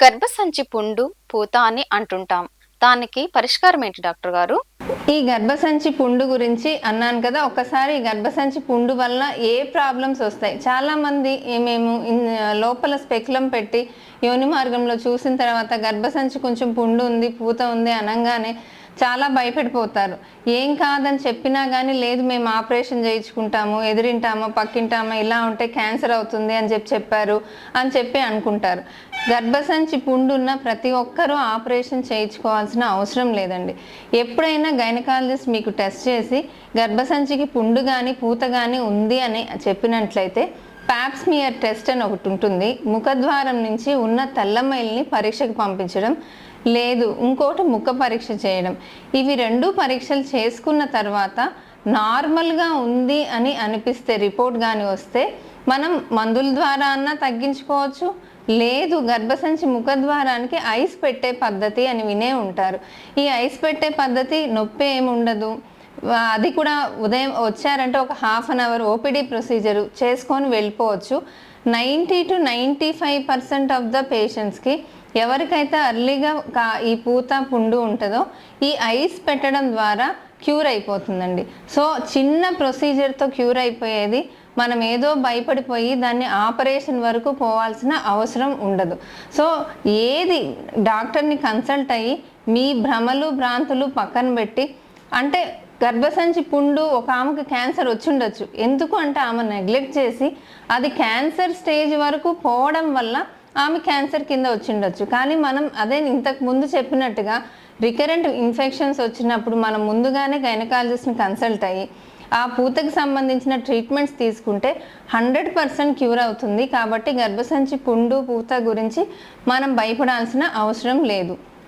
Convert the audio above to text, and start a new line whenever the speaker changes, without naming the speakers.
గర్భసంచి పుండు, పూత అని అంటుంటాం. దానికి పరిష్కారం ఏంటి డాక్టర్ గారు?
ఈ గర్భసంచి పుండు గురించి అన్నాను కదా, ఒక్కసారి ఈ గర్భసంచి పుండు వల్ల ఏ ప్రాబ్లమ్స్ వస్తాయి. చాలామంది మేము లోపల స్పెక్యులం పెట్టి యోని మార్గంలో చూసిన తర్వాత గర్భసంచి కొంచెం పుండు ఉంది, పూత ఉంది అనగానే చాలా భయపడిపోతారు. ఏం కాదని చెప్పినా కానీ లేదు మేము ఆపరేషన్ చేయించుకుంటాము, ఎదిరింటామో పక్కింటామో, ఇలా ఉంటే క్యాన్సర్ అవుతుంది అని చెప్పారు అని చెప్పి అనుకుంటారు. గర్భసంచి పుండు ఉన్న ప్రతి ఒక్కరూ ఆపరేషన్ చేయించుకోవాల్సిన అవసరం లేదండి. ఎప్పుడైనా గైనకాలజిస్ట్ మీకు టెస్ట్ చేసి గర్భసంచికి పుండు కానీ పూత కానీ ఉంది అని చెప్పినట్లయితే ప్యాప్స్మియర్ టెస్ట్ అని ఒకటి ఉంటుంది. ముఖద్వారం నుంచి ఉన్న తెల్లమైల్ని పరీక్షకు పంపించడం, లేదు ఇంకోటి ముఖ పరీక్ష చేయడం. ఇవి రెండు పరీక్షలు చేసుకున్న తర్వాత నార్మల్గా ఉంది అని అనిపిస్తే, రిపోర్ట్ కానీ వస్తే మనం మందుల ద్వారా అన్నా తగ్గించుకోవచ్చు. లేదు గర్భసంచి ముఖద్వారానికి ఐస్ పెట్టే పద్ధతి అని వినే ఉంటారు. ఈ ఐస్ పెట్టే పద్ధతి నొప్పి ఏమి ఉండదు. అది కూడా ఉదయం వచ్చారంటే ఒక half an hour OPD procedure చేసుకొని వెళ్ళిపోవచ్చు. 90 to 95% ఆఫ్ ద పేషెంట్స్కి ఎవరికైతే అర్లీగా ఈ పూత పుండు ఉంటుందో ఈ ఐస్ పెట్టడం ద్వారా క్యూర్ అయిపోతుందండి. సో చిన్న ప్రొసీజర్తో క్యూర్ అయిపోయేది. మనం ఏదో భయపడిపోయి దాన్ని ఆపరేషన్ వరకు పోవాల్సిన అవసరం ఉండదు. సో ఏది డాక్టర్ని కన్సల్ట్ అయ్యి మీ భ్రమలు భ్రాంతులు పక్కన పెట్టి, అంటే గర్భసంచి పుండు ఒక ఆమెకు క్యాన్సర్ వచ్చి ఉండొచ్చు. ఎందుకు అంటే ఆమె నెగ్లెక్ట్ చేసి అది క్యాన్సర్ స్టేజ్ వరకు పోవడం వల్ల ఆమె క్యాన్సర్ కింద వచ్చిండొచ్చు. కానీ మనం అదే ఇంతకు ముందు చెప్పినట్టుగా రికరెంట్ ఇన్ఫెక్షన్స్ వచ్చినప్పుడు మనం ముందుగానే గైనకాలజిస్ట్ని కన్సల్ట్ అయ్యి ఆ పూతకు సంబంధించిన ట్రీట్మెంట్స్ తీసుకుంటే 100% క్యూర్ అవుతుంది. కాబట్టి గర్భసంచి పుండు పూత గురించి మనం భయపడాల్సిన అవసరం లేదు.